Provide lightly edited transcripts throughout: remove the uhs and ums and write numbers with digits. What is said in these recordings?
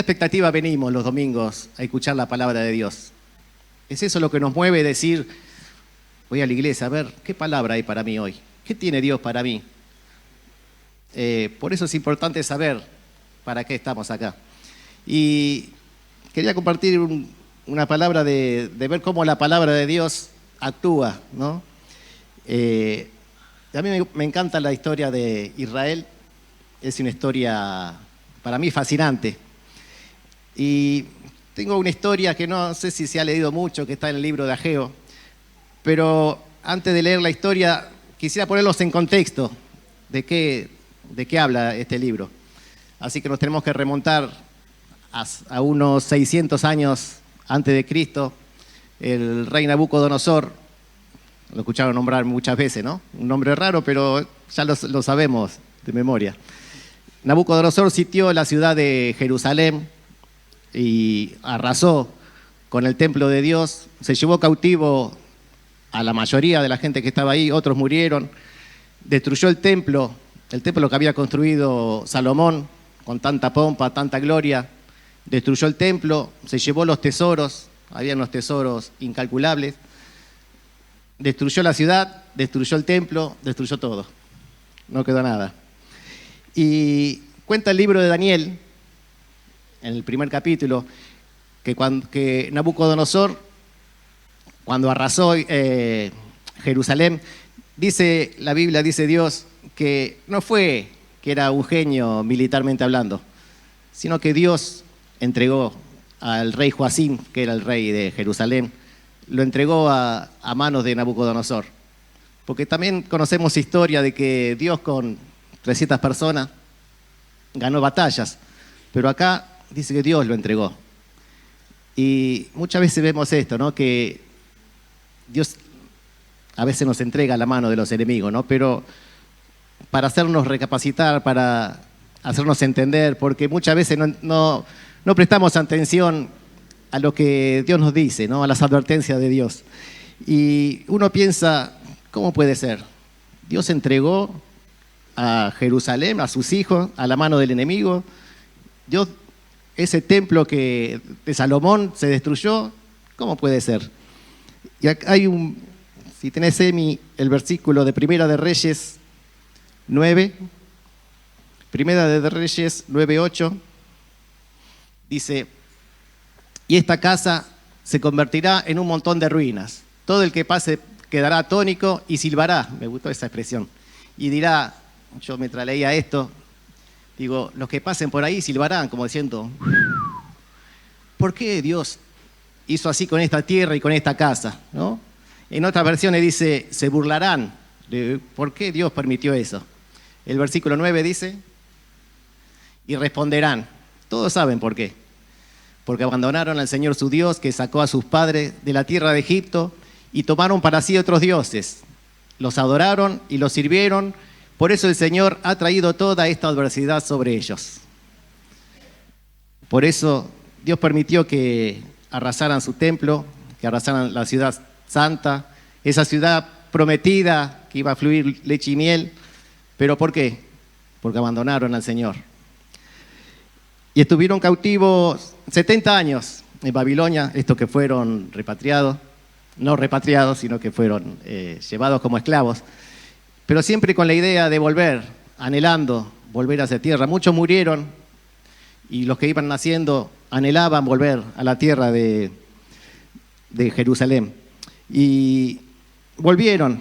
esta expectativa venimos los domingos a escuchar la palabra de Dios. Es eso lo que nos mueve decir, voy a la iglesia a ver qué palabra hay para mí hoy, qué tiene Dios para mí. Por eso es importante saber para qué estamos acá. Y quería compartir una palabra de ver cómo la palabra de Dios actúa, ¿no? A mí me encanta la historia de Israel, es una historia para mí fascinante. Y tengo una historia que no sé si se ha leído mucho, que está en el libro de Ageo, pero antes de leer la historia quisiera ponerlos en contexto de qué habla este libro. Así que nos tenemos que remontar a unos 600 años antes de Cristo. El rey Nabucodonosor, lo escucharon nombrar muchas veces, ¿no? Un nombre raro, pero ya lo sabemos de memoria. Nabucodonosor sitió la ciudad de Jerusalén y arrasó con el templo de Dios. Se llevó cautivo a la mayoría de la gente que estaba ahí, otros murieron. Destruyó el templo que había construido Salomón con tanta pompa, tanta gloria. Destruyó el templo, se llevó los tesoros, había unos tesoros incalculables. Destruyó la ciudad, destruyó el templo, destruyó todo. No quedó nada. Y cuenta el libro de Daniel, en el primer capítulo, que Nabucodonosor, cuando arrasó Jerusalén, dice la Biblia, dice Dios, que no fue que era un genio militarmente hablando, sino que Dios entregó al rey Joacim, que era el rey de Jerusalén, lo entregó a manos de Nabucodonosor. Porque también conocemos historia de que Dios con 300 personas ganó batallas, pero acá dice que Dios lo entregó. Y muchas veces vemos esto, ¿no? Que Dios a veces nos entrega a la mano de los enemigos, ¿no? Pero para hacernos recapacitar, para hacernos entender, porque muchas veces no prestamos atención a lo que Dios nos dice, ¿no? A las advertencias de Dios. Y uno piensa, ¿cómo puede ser? Dios entregó a Jerusalén, a sus hijos, a la mano del enemigo. Dios, ese templo de Salomón se destruyó, ¿cómo puede ser? Y acá hay si tenés, Emi, el versículo de Primera de Reyes 9, Primera de Reyes 9:8, dice: y esta casa se convertirá en un montón de ruinas. Todo el que pase quedará atónico y silbará. Me gustó esa expresión. Y dirá, yo mientras leía esto, digo, los que pasen por ahí silbarán, como diciendo, ¿por qué Dios hizo así con esta tierra y con esta casa? ¿No? En otras versiones dice, se burlarán de por qué Dios permitió eso. El versículo 9 dice, y responderán, todos saben por qué. Porque abandonaron al Señor su Dios, que sacó a sus padres de la tierra de Egipto, y tomaron para sí otros dioses. Los adoraron y los sirvieron, por eso el Señor ha traído toda esta adversidad sobre ellos. Por eso Dios permitió que arrasaran su templo, que arrasaran la ciudad santa, esa ciudad prometida que iba a fluir leche y miel. ¿Pero por qué? Porque abandonaron al Señor. Y estuvieron cautivos 70 años en Babilonia, estos que fueron repatriados, no repatriados, sino que fueron llevados como esclavos, pero siempre con la idea de volver, anhelando volver hacia tierra. Muchos murieron y los que iban naciendo anhelaban volver a la tierra de Jerusalén. Y volvieron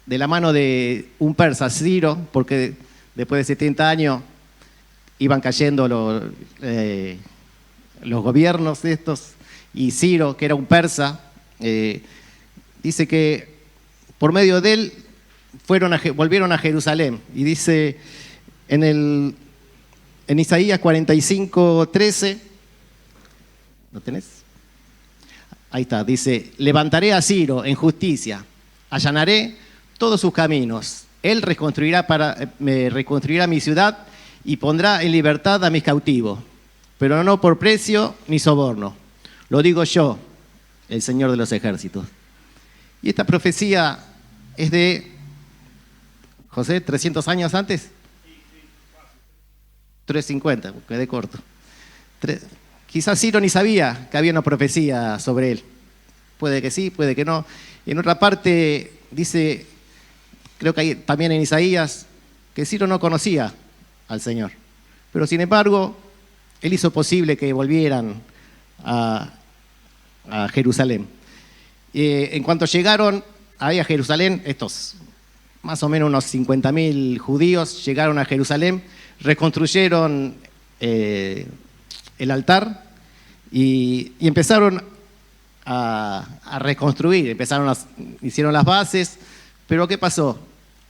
de la mano de un persa, Ciro, porque después de 70 años iban cayendo los gobiernos de estos, y Ciro, que era un persa, dice que por medio de él volvieron a Jerusalén. Y dice en Isaías 45:13, ¿lo tenés? Ahí está, dice, levantaré a Ciro en justicia, allanaré todos sus caminos, él reconstruirá mi ciudad y pondrá en libertad a mis cautivos, pero no por precio ni soborno. Lo digo yo, el Señor de los ejércitos. Y esta profecía es de, José, 300 años antes. 350, quedé corto. Quizás Ciro ni sabía que había una profecía sobre él. Puede que sí, puede que no. En otra parte dice, creo que hay también en Isaías, que Ciro no conocía al Señor. Pero sin embargo, él hizo posible que volvieran a Jerusalén. En cuanto llegaron ahí a Jerusalén, estos más o menos unos 50.000 judíos llegaron a Jerusalén, reconstruyeron el altar y empezaron a reconstruir, hicieron las bases, pero ¿qué pasó?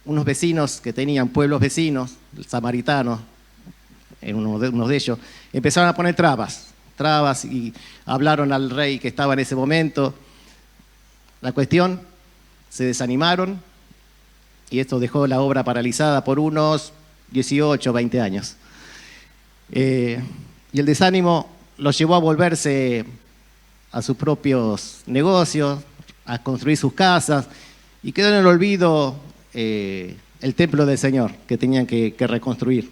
Unos vecinos que tenían pueblos vecinos, samaritanos, en uno de ellos, empezaron a poner trabas y hablaron al rey que estaba en ese momento. La cuestión, se desanimaron y esto dejó la obra paralizada por unos 18, 20 años. Y el desánimo los llevó a volverse a sus propios negocios, a construir sus casas, y quedó en el olvido el templo del Señor que tenían que reconstruir.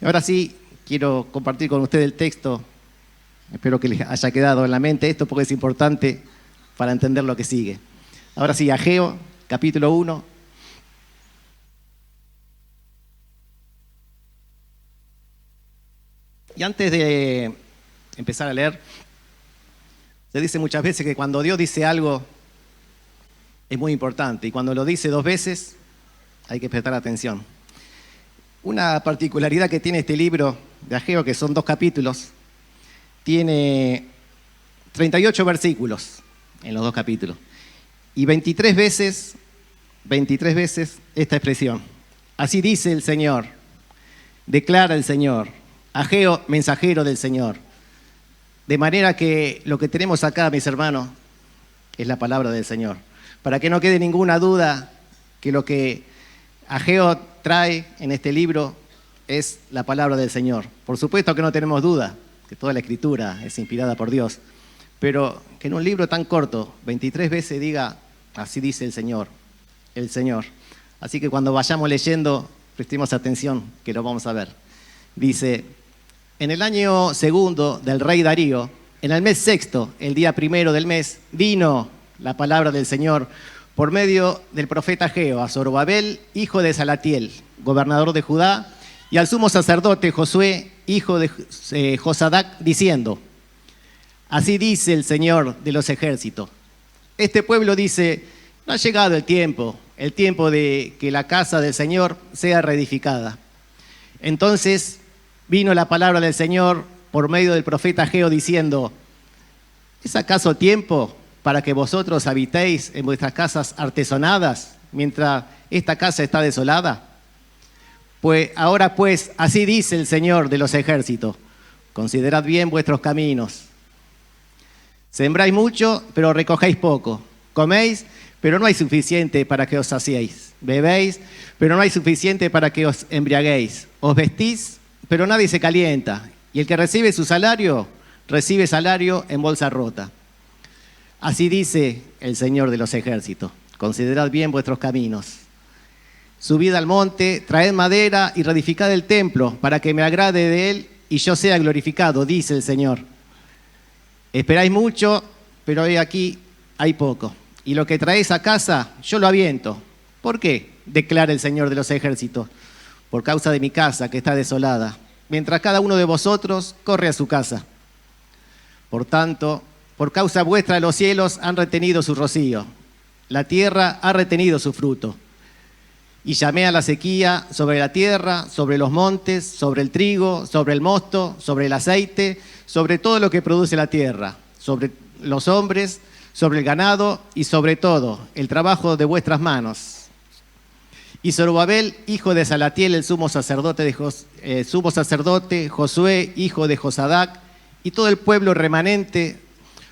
Ahora sí, quiero compartir con ustedes el texto. Espero que les haya quedado en la mente esto porque es importante para entender lo que sigue. Ahora sí, Ageo, capítulo 1. Y antes de empezar a leer, se dice muchas veces que cuando Dios dice algo es muy importante y cuando lo dice 2 veces hay que prestar atención. Una particularidad que tiene este libro de Ageo, que son 2 capítulos, tiene 38 versículos en los 2 capítulos y 23 veces esta expresión. Así dice el Señor, declara el Señor, Ageo, mensajero del Señor. De manera que lo que tenemos acá, mis hermanos, es la palabra del Señor. Para que no quede ninguna duda que lo que Ageo trae en este libro es la palabra del Señor. Por supuesto que no tenemos duda que toda la Escritura es inspirada por Dios, pero que en un libro tan corto, 23 veces diga, así dice el Señor, el Señor. Así que cuando vayamos leyendo, prestemos atención, que lo vamos a ver. Dice, en el año 2 del rey Darío, en el mes 6, el día 1 del mes, vino la palabra del Señor por medio del profeta Ageo a Zorobabel, hijo de Salatiel, gobernador de Judá, y al sumo sacerdote Josué, hijo de Josadac, diciendo, así dice el Señor de los ejércitos. Este pueblo dice, no ha llegado el tiempo de que la casa del Señor sea reedificada. Entonces vino la palabra del Señor por medio del profeta Ageo diciendo, ¿es acaso tiempo para que vosotros habitéis en vuestras casas artesonadas mientras esta casa está desolada? Ahora pues, así dice el Señor de los ejércitos, considerad bien vuestros caminos. Sembráis mucho, pero recogéis poco. Coméis, pero no hay suficiente para que os saciéis. Bebéis, pero no hay suficiente para que os embriaguéis. Os vestís, pero nadie se calienta. Y el que recibe su salario, recibe salario en bolsa rota. Así dice el Señor de los ejércitos, considerad bien vuestros caminos. Subid al monte, traed madera y reedificad el templo, para que me agrade de él y yo sea glorificado, dice el Señor. Esperáis mucho, pero hoy aquí hay poco. Y lo que traéis a casa, yo lo aviento. ¿Por qué? Declara el Señor de los ejércitos. Por causa de mi casa que está desolada, mientras cada uno de vosotros corre a su casa. Por tanto, por causa vuestra los cielos han retenido su rocío, la tierra ha retenido su fruto. Y llamé a la sequía sobre la tierra, sobre los montes, sobre el trigo, sobre el mosto, sobre el aceite, sobre todo lo que produce la tierra, sobre los hombres, sobre el ganado y sobre todo el trabajo de vuestras manos. Y Zorobabel, hijo de Salatiel, el sumo sacerdote, Josué, hijo de Josadac, y todo el pueblo remanente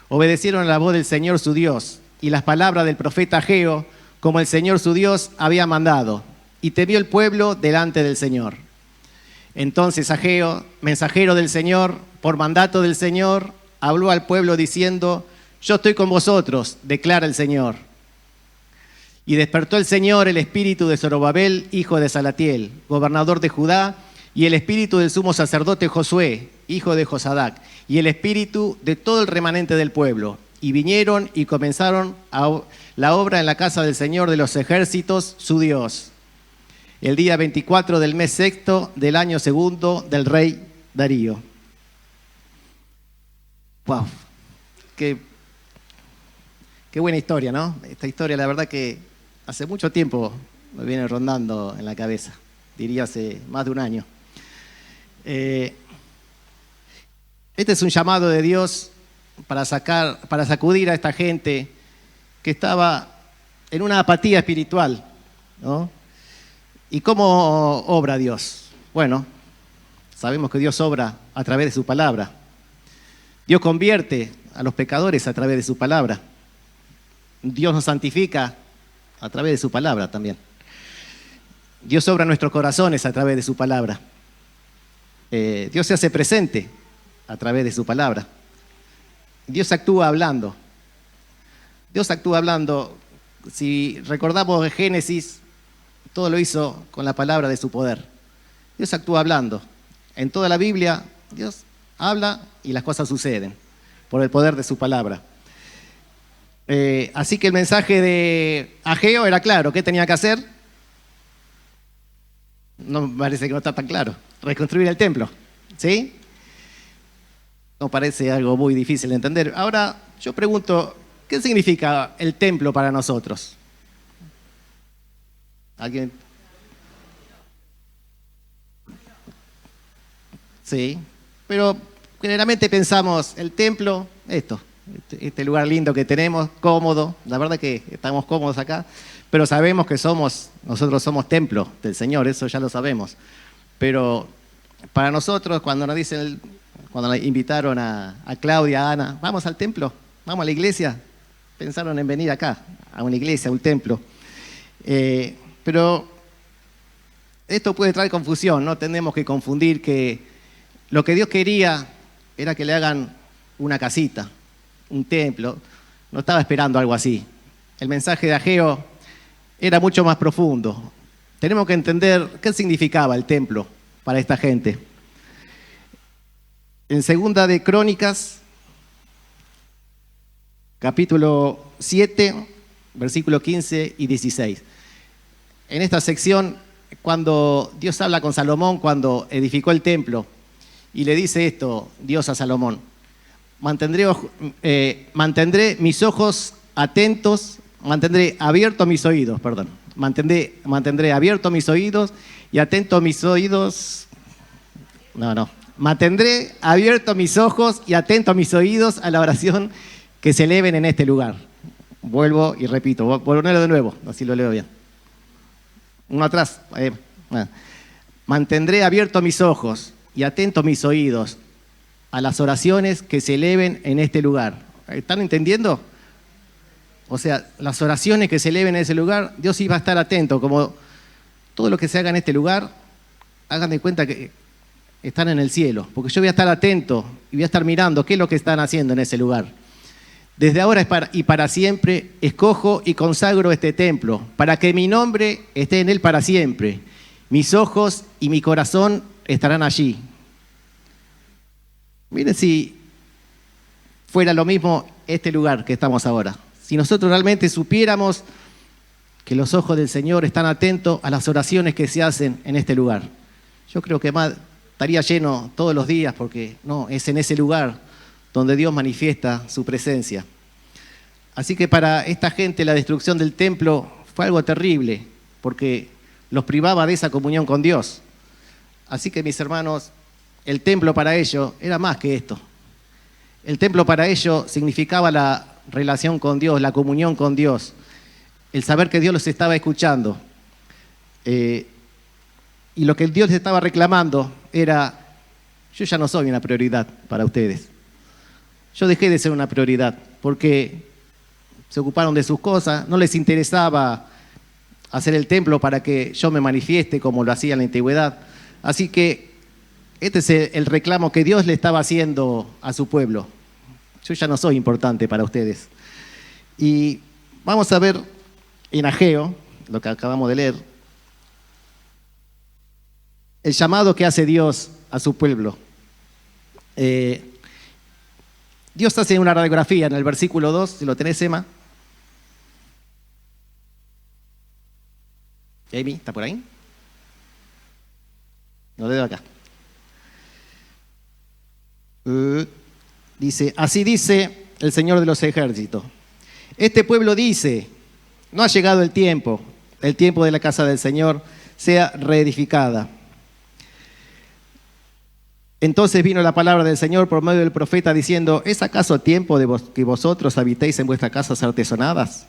obedecieron a la voz del Señor su Dios y las palabras del profeta Ageo, como el Señor su Dios había mandado, y temió el pueblo delante del Señor. Entonces Ageo, mensajero del Señor, por mandato del Señor, habló al pueblo diciendo, yo estoy con vosotros, declara el Señor. Y despertó el Señor el espíritu de Zorobabel, hijo de Salatiel, gobernador de Judá, y el espíritu del sumo sacerdote Josué, hijo de Josadac, y el espíritu de todo el remanente del pueblo. Y vinieron y comenzaron la obra en la casa del Señor de los ejércitos, su Dios, el día 24 del mes sexto del año segundo del rey Darío. ¡Wow! Qué buena historia, ¿no? Esta historia, la verdad que hace mucho tiempo me viene rondando en la cabeza, diría hace más de un año. Este es un llamado de Dios para sacudir a esta gente que estaba en una apatía espiritual, ¿no? ¿Y cómo obra Dios? Bueno, sabemos que Dios obra a través de su palabra. Dios convierte a los pecadores a través de su palabra. Dios nos santifica a través de su palabra también. Dios obra en nuestros corazones a través de su palabra. Dios se hace presente a través de su palabra. Dios actúa hablando. Dios actúa hablando. Si recordamos de Génesis, todo lo hizo con la palabra de su poder. Dios actúa hablando. En toda la Biblia, Dios habla y las cosas suceden por el poder de su palabra. Así que el mensaje de Ageo era claro. ¿Qué tenía que hacer? No me parece que no está tan claro. Reconstruir el templo. ¿Sí? No parece algo muy difícil de entender. Ahora, yo pregunto, ¿qué significa el templo para nosotros? ¿Alguien? Sí, pero generalmente pensamos, el templo, este lugar lindo que tenemos, cómodo, la verdad que estamos cómodos acá, pero sabemos que nosotros somos templo del Señor, eso ya lo sabemos. Pero para nosotros, cuando nos invitaron a Claudia, a Ana, vamos al templo, vamos a la iglesia, pensaron en venir acá, a una iglesia, a un templo. Pero esto puede traer confusión, no tenemos que confundir que lo que Dios quería era que le hagan una casita, un templo. No estaba esperando algo así. El mensaje de Ageo era mucho más profundo. Tenemos que entender qué significaba el templo para esta gente. En Segunda de Crónicas, capítulo 7, versículos 15 y 16. En esta sección, cuando Dios habla con Salomón, cuando edificó el templo, y le dice esto, Dios a Salomón: mantendré mis ojos atentos, mantendré abiertos mis oídos y atentos mis oídos. Mantendré abiertos mis ojos y atentos mis oídos a la oración que se eleven en este lugar. Vuelvo y repito, voy a ponerlo de nuevo, así lo leo bien. Uno atrás. Mantendré abiertos mis ojos y atentos mis oídos a las oraciones que se eleven en este lugar. ¿Están entendiendo? O sea, las oraciones que se eleven en ese lugar, Dios iba a estar atento, como todo lo que se haga en este lugar, hagan de cuenta que están en el cielo, porque yo voy a estar atento y voy a estar mirando qué es lo que están haciendo en ese lugar. Desde ahora y para siempre escojo y consagro este templo, para que mi nombre esté en él para siempre. Mis ojos y mi corazón estarán allí. Miren si fuera lo mismo este lugar que estamos ahora. Si nosotros realmente supiéramos que los ojos del Señor están atentos a las oraciones que se hacen en este lugar. Yo creo que más estaría lleno todos los días, porque no, es en ese lugar donde Dios manifiesta su presencia. Así que para esta gente la destrucción del templo fue algo terrible, porque los privaba de esa comunión con Dios. Así que, mis hermanos, el templo para ellos era más que esto. El templo para ellos significaba la relación con Dios, la comunión con Dios, el saber que Dios los estaba escuchando. Y lo que Dios les estaba reclamando era: yo ya no soy una prioridad para ustedes. Yo dejé de ser una prioridad porque se ocuparon de sus cosas, no les interesaba hacer el templo para que yo me manifieste como lo hacía en la antigüedad. Así que este es el reclamo que Dios le estaba haciendo a su pueblo. Yo ya no soy importante para ustedes. Y vamos a ver en Ageo, lo que acabamos de leer, el llamado que hace Dios a su pueblo. Eh, Dios hace una radiografía en el versículo 2, si lo tenés, Emma. Amy, ¿está por ahí? Lo leo acá. Dice, así dice el Señor de los ejércitos. Este pueblo dice, no ha llegado el tiempo de la casa del Señor sea reedificada. Entonces vino la palabra del Señor por medio del profeta diciendo, ¿es acaso tiempo de que vosotros habitéis en vuestras casas artesonadas?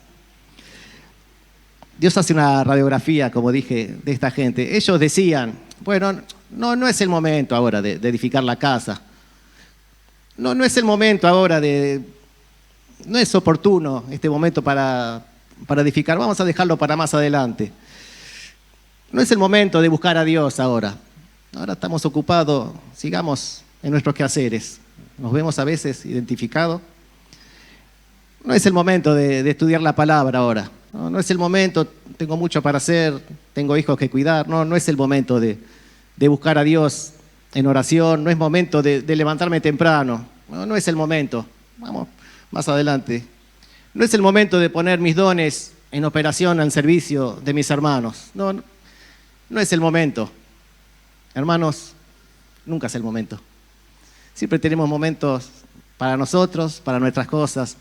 Dios hace una radiografía, como dije, de esta gente. Ellos decían, bueno, no es el momento ahora de edificar la casa. No es el momento ahora no es oportuno este momento para edificar. Vamos a dejarlo para más adelante. No es el momento de buscar a Dios ahora. Ahora estamos ocupados, sigamos en nuestros quehaceres. Nos vemos a veces identificados. No es el momento de estudiar la palabra ahora. No es el momento, tengo mucho para hacer, tengo hijos que cuidar. No es el momento de buscar a Dios en oración. No es momento de levantarme temprano. No es el momento. Vamos, más adelante. No es el momento de poner mis dones en operación al servicio de mis hermanos. No es el momento. Hermanos, nunca es el momento. Siempre tenemos momentos para nosotros, para nuestras cosas,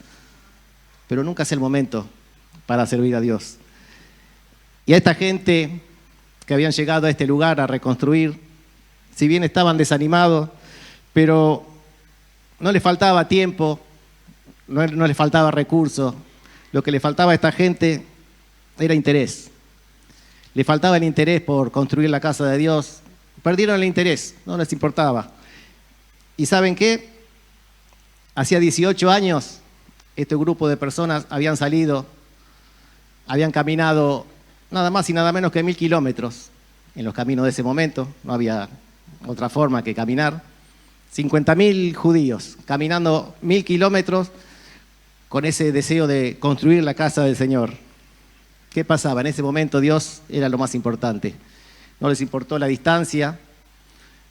pero nunca es el momento para servir a Dios. Y a esta gente que habían llegado a este lugar a reconstruir, si bien estaban desanimados, pero no les faltaba tiempo, no les faltaba recursos. Lo que le faltaba a esta gente era interés. Le faltaba el interés por construir la casa de Dios. Perdieron el interés, no les importaba. ¿Y saben qué? Hacía 18 años, este grupo de personas habían salido, habían caminado nada más y nada menos que 1000 kilómetros en los caminos de ese momento. No había otra forma que caminar. 50.000 judíos caminando 1000 kilómetros con ese deseo de construir la casa del Señor. ¿Qué pasaba? En ese momento Dios era lo más importante. No les importó la distancia,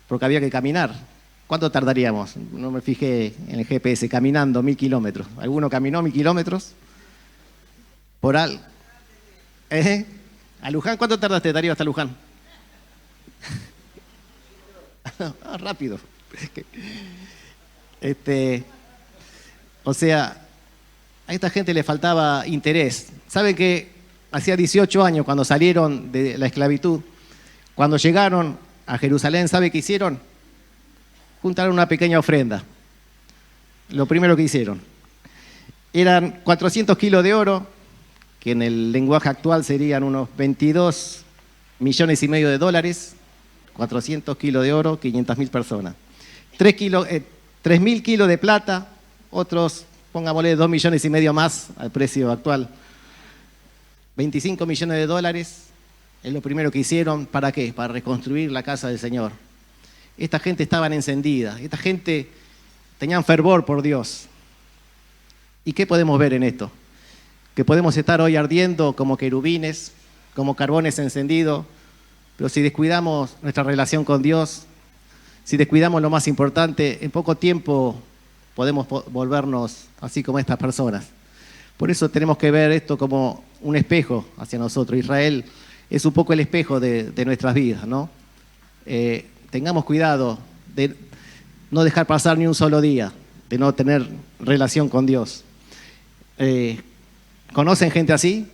porque había que caminar. ¿Cuánto tardaríamos? No me fijé en el GPS, caminando 1000 kilómetros. ¿Alguno caminó 1000 kilómetros? Por algo. ¿A Luján? ¿Cuánto tardaste, Darío, hasta Luján? Rápido. O sea, a esta gente le faltaba interés. ¿Saben que hacía 18 años cuando salieron de la esclavitud? Cuando llegaron a Jerusalén, ¿sabe qué hicieron? Juntaron una pequeña ofrenda. Lo primero que hicieron. Eran 400 kilos de oro, que en el lenguaje actual serían unos 22,5 millones de dólares. 400 kilos de oro, 500.000 personas. 3.000 kilos de plata, otros, pongámosle 2,5 millones más al precio actual. 25 millones de dólares. Es lo primero que hicieron. ¿Para qué? Para reconstruir la casa del Señor. Esta gente estaba encendida. Esta gente tenían fervor por Dios. ¿Y qué podemos ver en esto? Que podemos estar hoy ardiendo como querubines, como carbones encendidos, pero si descuidamos nuestra relación con Dios, si descuidamos lo más importante, en poco tiempo podemos volvernos así como estas personas. Por eso tenemos que ver esto como un espejo hacia nosotros. Israel es un poco el espejo de nuestras vidas, ¿no? Tengamos cuidado de no dejar pasar ni un solo día, de no tener relación con Dios. ¿Conocen gente así?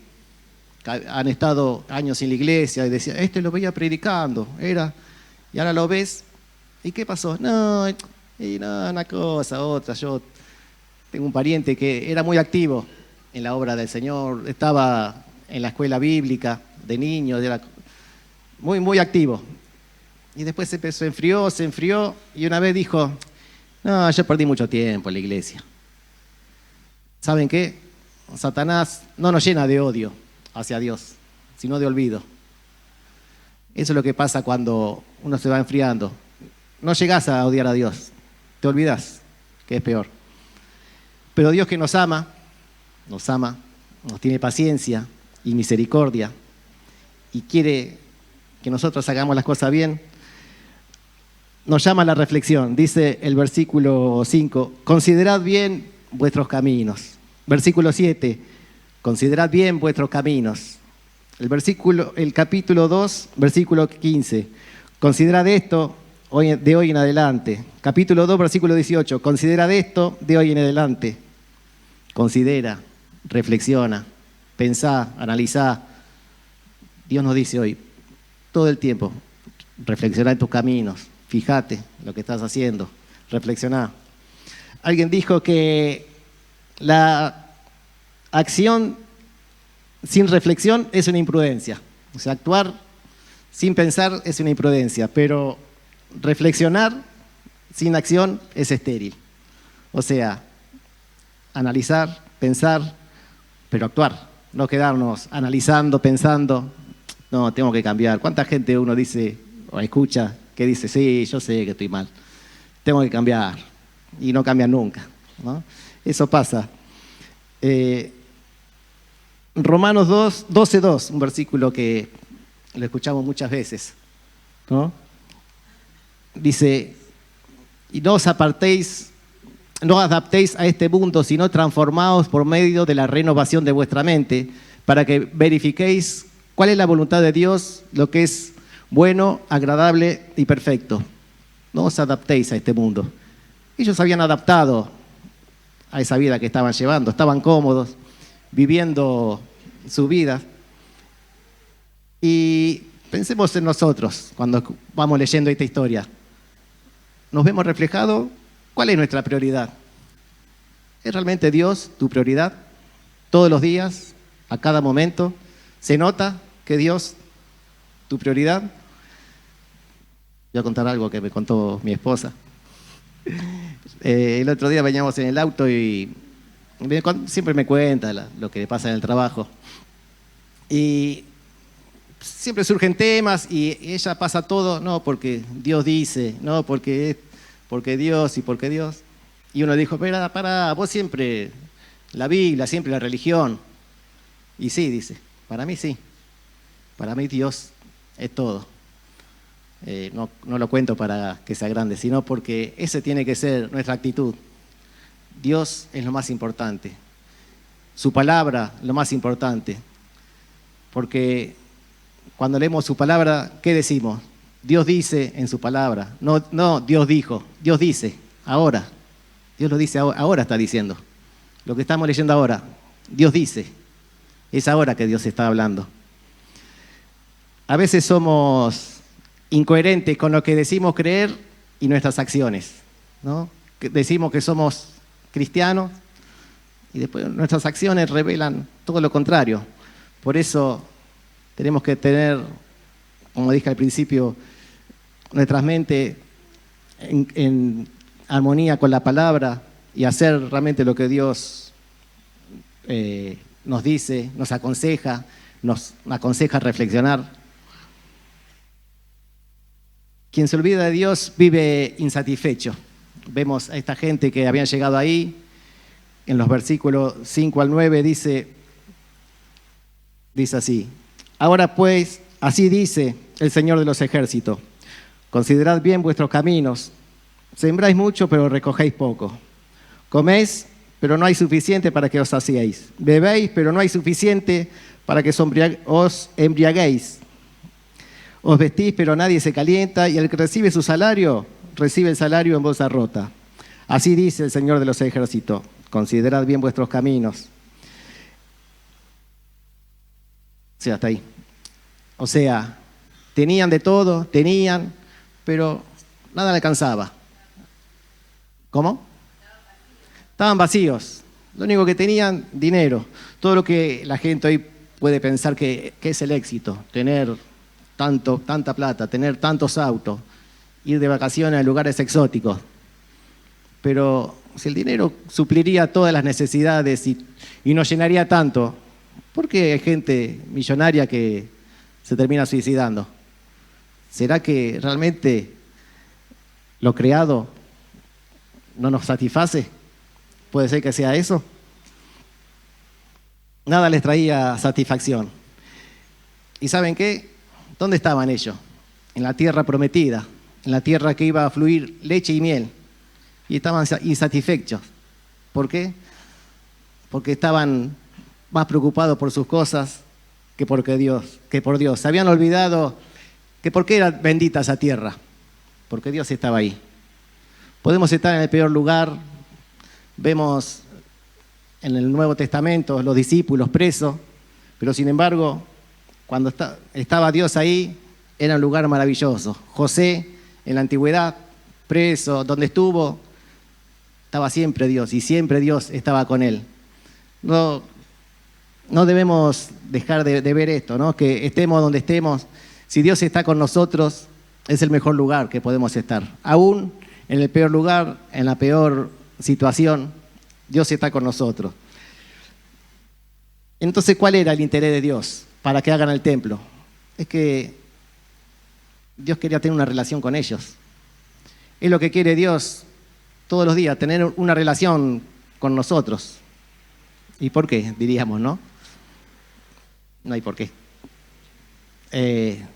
Han estado años en la iglesia y decían, lo veía predicando, y ahora lo ves, ¿y qué pasó? No, una cosa, otra. Yo tengo un pariente que era muy activo en la obra del Señor, estaba en la escuela bíblica de niños, era muy, muy activo. Y después se enfrió, y una vez dijo, no, yo perdí mucho tiempo en la iglesia. ¿Saben qué? Satanás no nos llena de odio hacia Dios, sino de olvido. Eso es lo que pasa cuando uno se va enfriando. No llegás a odiar a Dios, te olvidás, que es peor. Pero Dios que nos ama, nos tiene paciencia y misericordia y quiere que nosotros hagamos las cosas bien. nos llama a la reflexión. Dice el versículo 5, considerad bien vuestros caminos. Versículo 7, considerad bien vuestros caminos. El capítulo 2, versículo 15, considerad esto de hoy en adelante. Capítulo 2, versículo 18, considerad esto de hoy en adelante. Considera, reflexiona, pensá, analizá. Dios nos dice hoy, todo el tiempo, reflexiona en tus caminos, fíjate lo que estás haciendo, reflexioná. Alguien dijo que la acción sin reflexión es una imprudencia. O sea, actuar sin pensar es una imprudencia, pero reflexionar sin acción es estéril. O sea, analizar, pensar, pero actuar. No quedarnos analizando, pensando, no, tengo que cambiar. ¿Cuánta gente uno dice o escucha que dice, sí, yo sé que estoy mal, tengo que cambiar? Y no cambian nunca, ¿no? Eso pasa. Romanos 12:2, un versículo que lo escuchamos muchas veces, ¿no? Dice, y no os apartéis, no adaptéis a este mundo, sino transformaos por medio de la renovación de vuestra mente, para que verifiquéis cuál es la voluntad de Dios, lo que es bueno, agradable y perfecto. No os adaptéis a este mundo. Ellos habían adaptado a esa vida que estaban llevando, estaban cómodos, viviendo su vida. Y pensemos en nosotros cuando vamos leyendo esta historia. ¿Nos vemos reflejados? ¿Cuál es nuestra prioridad? ¿Es realmente Dios tu prioridad? Todos los días, a cada momento, ¿se nota que Dios tu prioridad? Voy a contar algo que me contó mi esposa. El otro día veníamos en el auto y siempre me cuenta lo que le pasa en el trabajo. Y siempre surgen temas y ella pasa todo, no, porque Dios dice, no, porque Dios y porque Dios. Y uno dijo, para, vos siempre la Biblia, siempre la religión. Y sí, dice, para mí sí. Para mí Dios es todo. No lo cuento para que sea grande, sino porque esa tiene que ser nuestra actitud. Dios es lo más importante. Su palabra, lo más importante. Porque cuando leemos su palabra, ¿qué decimos? Dios dice en su palabra. No, Dios dijo. Dios dice, ahora. Dios lo dice ahora, está diciendo. Lo que estamos leyendo ahora, Dios dice. Es ahora que Dios está hablando. A veces somos incoherentes con lo que decimos creer y nuestras acciones, ¿no? Decimos que somos cristianos y después nuestras acciones revelan todo lo contrario. Por eso tenemos que tener, como dije al principio, nuestras mentes en armonía con la palabra y hacer realmente lo que Dios nos dice, nos aconseja reflexionar. Quien se olvida de Dios vive insatisfecho. Vemos a esta gente que habían llegado ahí, en los versículos 5 al 9 dice así: ahora pues, así dice el Señor de los ejércitos, considerad bien vuestros caminos, sembráis mucho pero recogéis poco, coméis pero no hay suficiente para que os saciéis, bebéis pero no hay suficiente para que os embriaguéis, os vestís pero nadie se calienta, y el que recibe su salario, recibe el salario en bolsa rota. Así dice el Señor de los ejércitos, considerad bien vuestros caminos. Sí, hasta ahí. O sea, tenían de todo, pero nada le alcanzaba. ¿Cómo? Estaban vacíos. Lo único que tenían, dinero. Todo lo que la gente hoy puede pensar que es el éxito, tener tanta plata, tener tantos autos, ir de vacaciones a lugares exóticos. Pero si el dinero supliría todas las necesidades y nos llenaría tanto, ¿por qué hay gente millonaria que se termina suicidando? ¿Será que realmente lo creado no nos satisface? ¿Puede ser que sea eso? Nada les traía satisfacción. ¿Y saben qué? ¿Dónde estaban ellos? En la tierra prometida, en la tierra que iba a fluir leche y miel, y estaban insatisfechos. ¿Por qué? Porque estaban más preocupados por sus cosas que por Dios. Se habían olvidado que por qué era bendita esa tierra, porque Dios estaba ahí. Podemos estar en el peor lugar. Vemos en el Nuevo Testamento los discípulos presos, pero sin embargo, cuando estaba Dios ahí, era un lugar maravilloso. José, en la antigüedad, preso, donde estuvo, estaba siempre Dios, y siempre Dios estaba con él. No debemos dejar de ver esto, ¿no? Que estemos donde estemos, si Dios está con nosotros, es el mejor lugar que podemos estar. Aún en el peor lugar, en la peor situación, Dios está con nosotros. Entonces, ¿cuál era el interés de Dios para que hagan el templo? Es que Dios quería tener una relación con ellos. Es lo que quiere Dios todos los días, tener una relación con nosotros. ¿Y por qué? Diríamos, ¿no? No hay por qué.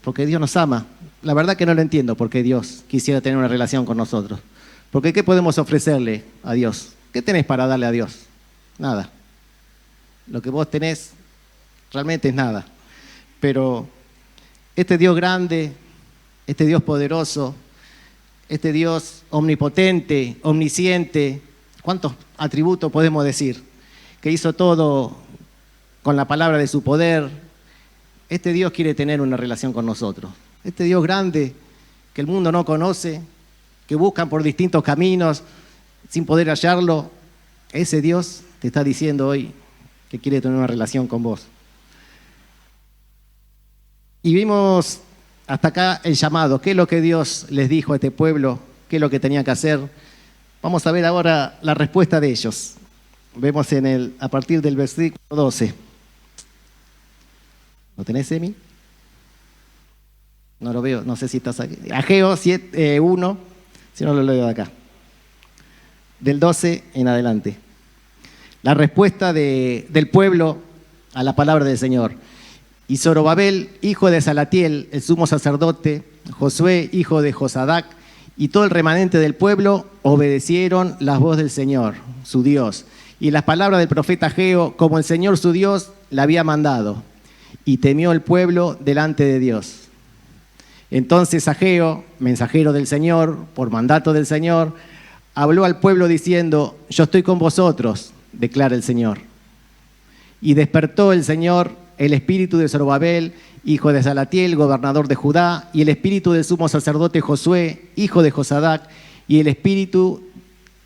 Porque Dios nos ama. La verdad que no lo entiendo por qué Dios quisiera tener una relación con nosotros. Porque ¿qué podemos ofrecerle a Dios? ¿Qué tenés para darle a Dios? Nada. Lo que vos tenés realmente es nada. Pero este Dios grande, este Dios poderoso, este Dios omnipotente, omnisciente, ¿cuántos atributos podemos decir? Que hizo todo con la palabra de su poder. Este Dios quiere tener una relación con nosotros. Este Dios grande que el mundo no conoce, que buscan por distintos caminos sin poder hallarlo, ese Dios te está diciendo hoy que quiere tener una relación con vos. Y vimos hasta acá el llamado. ¿Qué es lo que Dios les dijo a este pueblo? ¿Qué es lo que tenía que hacer? Vamos a ver ahora la respuesta de ellos. Vemos a partir del versículo 12. ¿Lo tenés, Emi? No lo veo, no sé si estás aquí. Ageo 1, si no lo leo de acá. Del 12 en adelante. La respuesta del pueblo a la palabra del Señor. Y Zorobabel, hijo de Salatiel, el sumo sacerdote, Josué, hijo de Josadac, y todo el remanente del pueblo obedecieron la voz del Señor, su Dios, y las palabras del profeta Ageo, como el Señor su Dios la había mandado. Y temió el pueblo delante de Dios. Entonces Ageo, mensajero del Señor, por mandato del Señor, habló al pueblo diciendo: yo estoy con vosotros, declara el Señor. Y despertó el Señor el espíritu de Zorobabel, hijo de Salatiel, gobernador de Judá, y el espíritu del sumo sacerdote Josué, hijo de Josadac, y el espíritu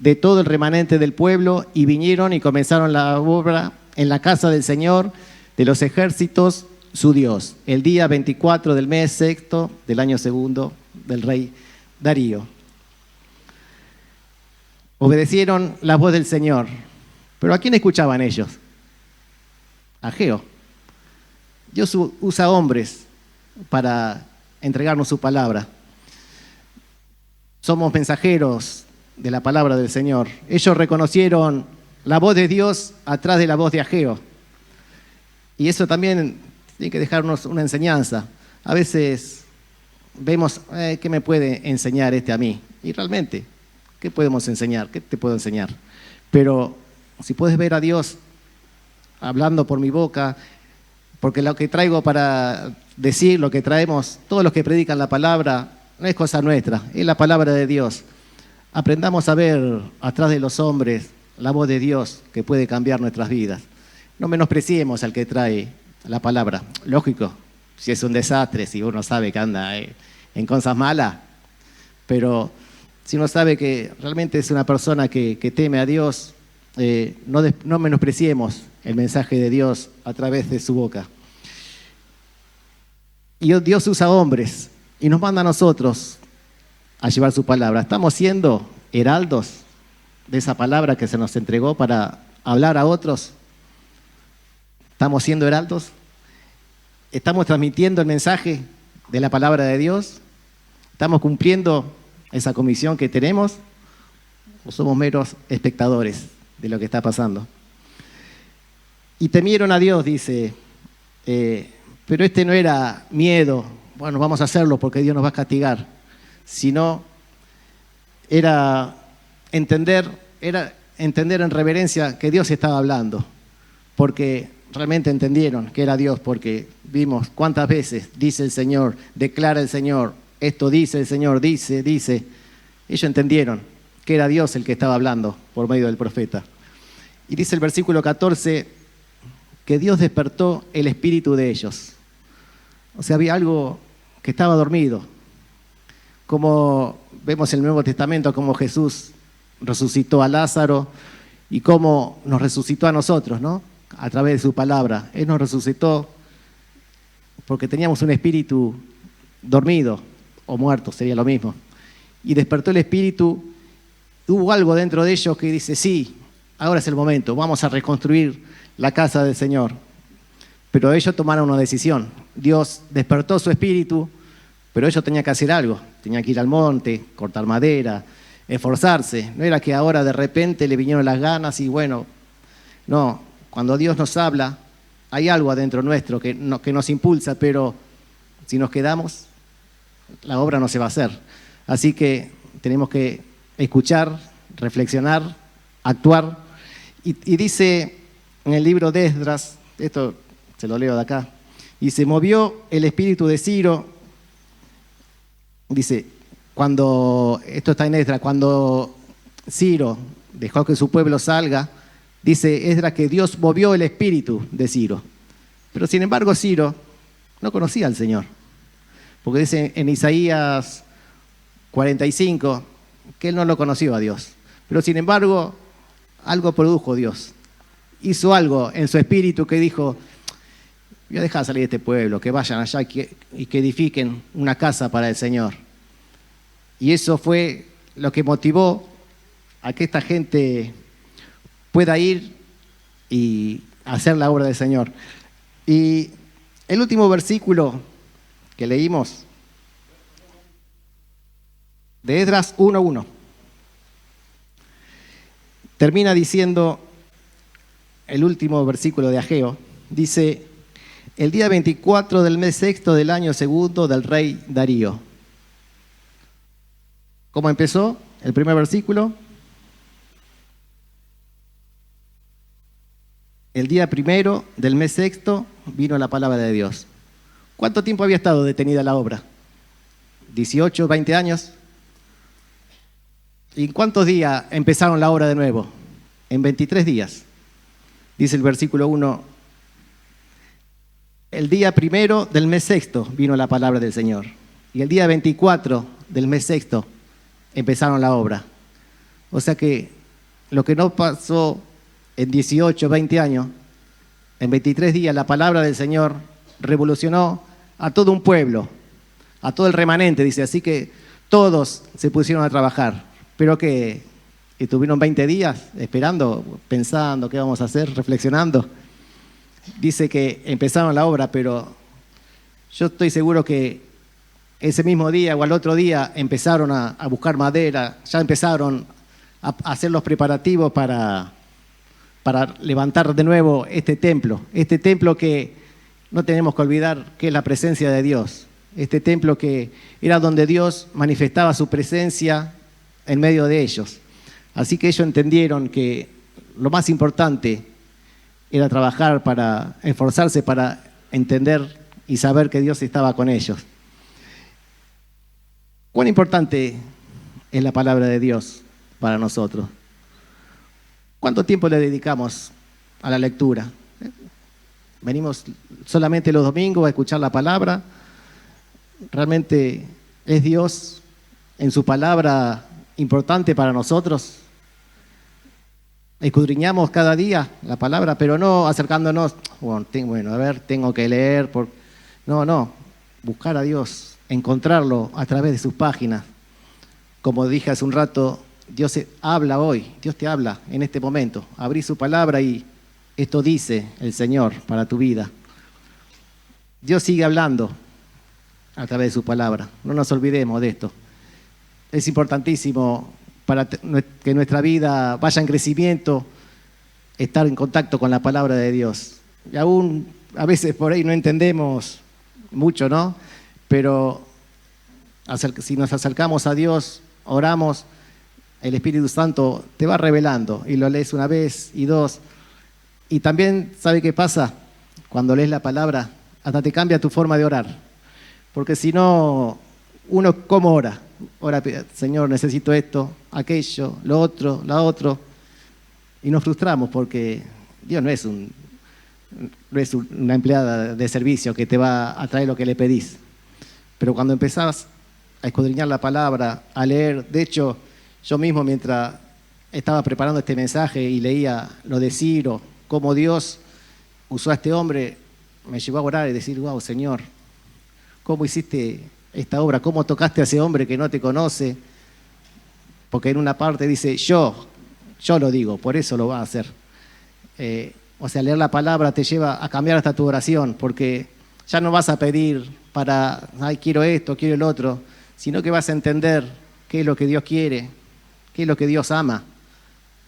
de todo el remanente del pueblo, y vinieron y comenzaron la obra en la casa del Señor de los ejércitos, su Dios, el día 24 del mes sexto del año segundo del rey Darío. Obedecieron la voz del Señor. ¿Pero a quién escuchaban ellos? A Ageo. Dios usa hombres para entregarnos su palabra. Somos mensajeros de la palabra del Señor. Ellos reconocieron la voz de Dios atrás de la voz de Ageo. Y eso también tiene que dejarnos una enseñanza. A veces vemos, ¿qué me puede enseñar este a mí? Y realmente, ¿qué podemos enseñar? ¿Qué te puedo enseñar? Pero si puedes ver a Dios hablando por mi boca, porque lo que traigo para decir, lo que traemos, todos los que predican la palabra, no es cosa nuestra, es la palabra de Dios. Aprendamos a ver atrás de los hombres la voz de Dios que puede cambiar nuestras vidas. No menospreciemos al que trae la palabra. Lógico, si es un desastre, si uno sabe que anda en cosas malas, pero si uno sabe que realmente es una persona que teme a Dios, no menospreciemos el mensaje de Dios a través de su boca. Y Dios usa hombres y nos manda a nosotros a llevar su palabra. Estamos siendo heraldos de esa palabra que se nos entregó para hablar a otros. ¿Estamos siendo heraldos? ¿Estamos transmitiendo el mensaje de la palabra de Dios? ¿Estamos cumpliendo esa comisión que tenemos? ¿O somos meros espectadores de lo que está pasando? Y temieron a Dios, dice, pero este no era miedo, bueno, vamos a hacerlo porque Dios nos va a castigar, sino era entender en reverencia que Dios estaba hablando, porque realmente entendieron que era Dios, porque vimos cuántas veces dice el Señor, declara el Señor, esto dice el Señor, dice. Ellos entendieron que era Dios el que estaba hablando por medio del profeta. Y dice el versículo 14 que Dios despertó el espíritu de ellos. O sea, había algo que estaba dormido. Como vemos en el Nuevo Testamento, como Jesús resucitó a Lázaro y cómo nos resucitó a nosotros, ¿no? A través de su palabra. Él nos resucitó porque teníamos un espíritu dormido o muerto, sería lo mismo. Y despertó el espíritu, hubo algo dentro de ellos que dice, sí, ahora es el momento, vamos a reconstruir la casa del Señor. Pero ellos tomaron una decisión. Dios despertó su espíritu, pero ellos tenían que hacer algo. Tenían que ir al monte, cortar madera, esforzarse. No era que ahora de repente le vinieron las ganas y bueno, no. Cuando Dios nos habla, hay algo adentro nuestro que nos impulsa, pero si nos quedamos, la obra no se va a hacer. Así que tenemos que escuchar, reflexionar, actuar. Y dice en el libro de Esdras, esto se lo leo de acá, y se movió el espíritu de Ciro, dice, esto está en Esdras, cuando Ciro dejó que su pueblo salga, dice Esdras que Dios movió el espíritu de Ciro. Pero sin embargo Ciro no conocía al Señor. Porque dice en Isaías 45 que él no lo conoció a Dios. Pero sin embargo, algo produjo Dios. Hizo algo en su espíritu que dijo, voy a dejar salir este pueblo, que vayan allá y que edifiquen una casa para el Señor. Y eso fue lo que motivó a que esta gente pueda ir y hacer la obra del Señor. Y el último versículo que leímos, de Esdras 1:1, termina diciendo, el último versículo de Ageo, dice, el día 24 del mes sexto del año segundo del rey Darío. ¿Cómo empezó el primer versículo? El día primero del mes sexto vino la palabra de Dios. ¿Cuánto tiempo había estado detenida la obra? 18, 20 años. ¿Y en cuántos días empezaron la obra de nuevo? En 23 días. Dice el versículo 1, el día primero del mes sexto vino la palabra del Señor. Y el día 24 del mes sexto empezaron la obra. O sea que lo que no pasó en 18, 20 años, en 23 días la palabra del Señor revolucionó a todo un pueblo, a todo el remanente, dice. Así que todos se pusieron a trabajar. Pero que estuvieron 20 días esperando, pensando qué vamos a hacer, reflexionando. Dice que empezaron la obra, pero yo estoy seguro que ese mismo día o al otro día empezaron a buscar madera, ya empezaron a hacer los preparativos para levantar de nuevo este templo que no tenemos que olvidar que es la presencia de Dios, este templo que era donde Dios manifestaba su presencia en medio de ellos. Así que ellos entendieron que lo más importante era trabajar para esforzarse para entender y saber que Dios estaba con ellos. ¿Cuán importante es la palabra de Dios para nosotros? ¿Cuánto tiempo le dedicamos a la lectura? ¿Venimos solamente los domingos a escuchar la palabra? ¿Realmente es Dios en su palabra importante para nosotros? Escudriñamos cada día la palabra, pero no acercándonos, tengo que leer. No, buscar a Dios, encontrarlo a través de sus páginas. Como dije hace un rato, Dios habla hoy, Dios te habla en este momento. Abrí su palabra y esto dice el Señor para tu vida. Dios sigue hablando a través de su palabra, no nos olvidemos de esto. Es importantísimo para que nuestra vida vaya en crecimiento, estar en contacto con la palabra de Dios. Y aún a veces por ahí no entendemos mucho, ¿no? Pero Si nos acercamos a Dios, oramos, el Espíritu Santo te va revelando y lo lees una vez y dos. Y también, ¿sabe qué pasa? Cuando lees la palabra, hasta te cambia tu forma de orar. Porque si no, uno, ¿cómo ora? Ora, Señor, necesito esto, aquello, lo otro. Y nos frustramos porque Dios no es una empleada de servicio que te va a traer lo que le pedís. Pero cuando empezás a escudriñar la palabra, a leer, de hecho, yo mismo mientras estaba preparando este mensaje y leía lo de Ciro, cómo Dios usó a este hombre, me llevó a orar y decir, wow, Señor, ¿cómo hiciste esta obra? ¿Cómo tocaste a ese hombre que no te conoce? Porque en una parte dice, yo lo digo, por eso lo va a hacer. O sea, leer la palabra te lleva a cambiar hasta tu oración, porque ya no vas a pedir para, ay, quiero esto, quiero el otro, sino que vas a entender qué es lo que Dios quiere, qué es lo que Dios ama,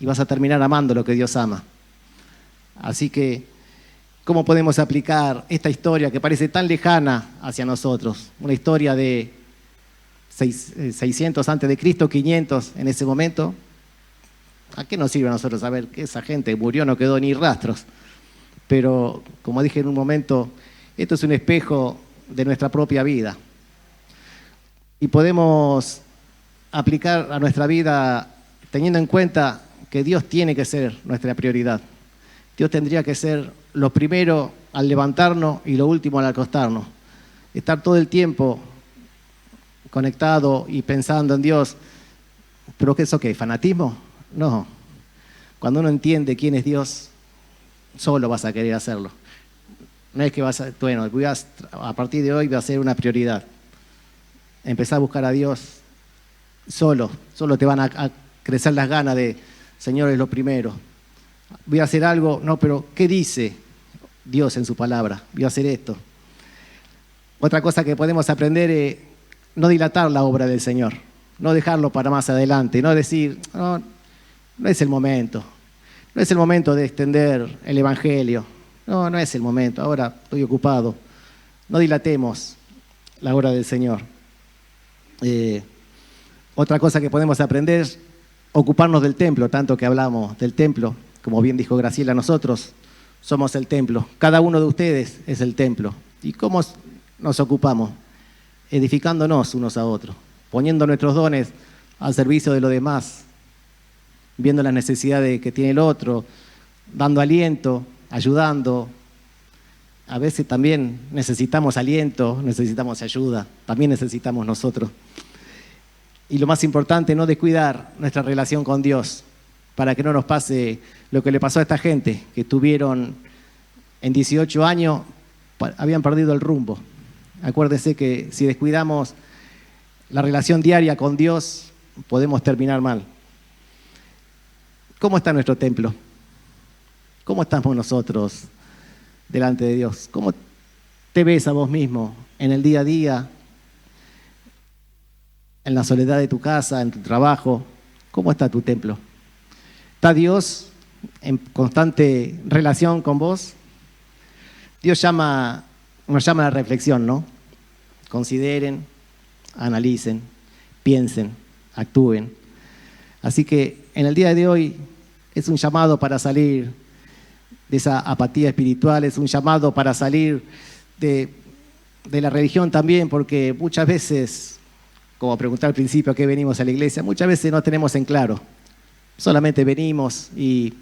y vas a terminar amando lo que Dios ama. Así que, ¿cómo podemos aplicar esta historia que parece tan lejana hacia nosotros? Una historia de 600 antes de Cristo, 500 en ese momento. ¿A qué nos sirve a nosotros saber que esa gente murió, no quedó ni rastros? Pero, como dije en un momento, esto es un espejo de nuestra propia vida. Y podemos aplicar a nuestra vida teniendo en cuenta que Dios tiene que ser nuestra prioridad. Dios tendría que ser lo primero al levantarnos y lo último al acostarnos. Estar todo el tiempo conectado y pensando en Dios. ¿Pero qué es eso qué? ¿Fanatismo? No. Cuando uno entiende quién es Dios, solo vas a querer hacerlo. No es que vas a, bueno, a partir de hoy va a ser una prioridad. Empezar a buscar a Dios solo te van a crecer las ganas de, Señor, es lo primero. Voy a hacer algo, no, pero ¿qué dice Dios en su palabra? Voy a hacer esto. Otra cosa que podemos aprender es no dilatar la obra del Señor, no dejarlo para más adelante, no decir, no es el momento, no es el momento de extender el Evangelio, no es el momento, ahora estoy ocupado. No dilatemos la obra del Señor. Otra cosa que podemos aprender es ocuparnos del templo, tanto que hablamos del templo. Como bien dijo Graciela, nosotros somos el templo. Cada uno de ustedes es el templo. ¿Y cómo nos ocupamos? Edificándonos unos a otros, poniendo nuestros dones al servicio de los demás, viendo las necesidades que tiene el otro, dando aliento, ayudando. A veces también necesitamos aliento, necesitamos ayuda, también necesitamos nosotros. Y lo más importante, no descuidar nuestra relación con Dios, para que no nos pase lo que le pasó a esta gente, que tuvieron en 18 años, habían perdido el rumbo. Acuérdense que si descuidamos la relación diaria con Dios, podemos terminar mal. ¿Cómo está nuestro templo? ¿Cómo estamos nosotros delante de Dios? ¿Cómo te ves a vos mismo en el día a día, en la soledad de tu casa, en tu trabajo? ¿Cómo está tu templo? ¿Está Dios en constante relación con vos? Dios nos llama a la reflexión, ¿no? Consideren, analicen, piensen, actúen. Así que en el día de hoy es un llamado para salir de esa apatía espiritual, es un llamado para salir de la religión también, porque muchas veces, como pregunté al principio a qué venimos a la iglesia, muchas veces no tenemos en claro. Solamente venimos y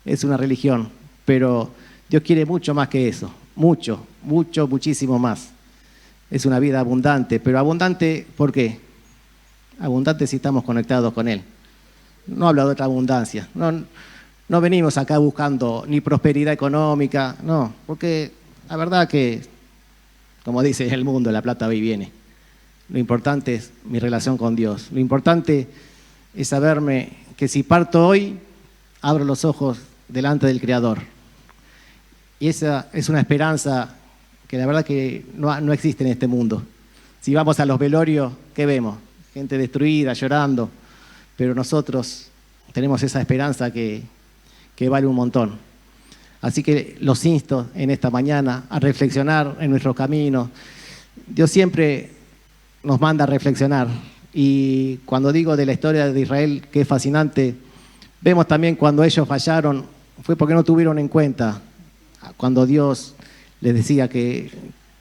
es una religión, pero Dios quiere mucho más que eso, muchísimo más. Es una vida abundante, pero abundante, ¿por qué? Abundante si estamos conectados con Él. No hablo de otra abundancia, no venimos acá buscando ni prosperidad económica, no, porque la verdad que, como dice el mundo, la plata va y viene. Lo importante es mi relación con Dios, lo importante es saberme que si parto hoy, abro los ojos delante del Creador. Y esa es una esperanza que la verdad que no existe en este mundo. Si vamos a los velorios, ¿qué vemos? Gente destruida, llorando, pero nosotros tenemos esa esperanza que vale un montón. Así que los insto en esta mañana a reflexionar en nuestro camino. Dios siempre nos manda a reflexionar. Y cuando digo de la historia de Israel, que es fascinante, vemos también cuando ellos fallaron, fue porque no tuvieron en cuenta cuando Dios les decía que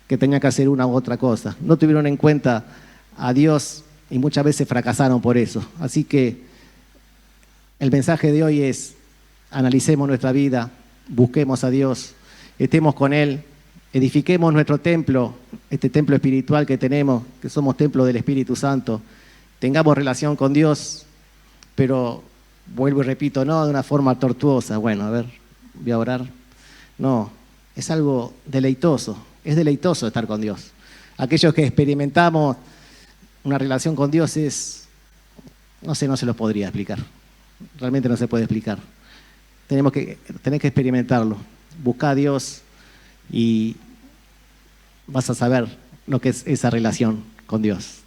tenían que hacer una u otra cosa. No tuvieron en cuenta a Dios y muchas veces fracasaron por eso. Así que el mensaje de hoy es: analicemos nuestra vida, busquemos a Dios, estemos con Él, edifiquemos nuestro templo, este templo espiritual que tenemos, que somos templo del Espíritu Santo. Tengamos relación con Dios, pero vuelvo y repito, no de una forma tortuosa. Bueno, a ver, voy a orar. No, es algo deleitoso, es deleitoso estar con Dios. Aquellos que experimentamos una relación con Dios no se los podría explicar. Realmente no se puede explicar. Tenés que experimentarlo. Busca a Dios y vas a saber lo que es esa relación con Dios.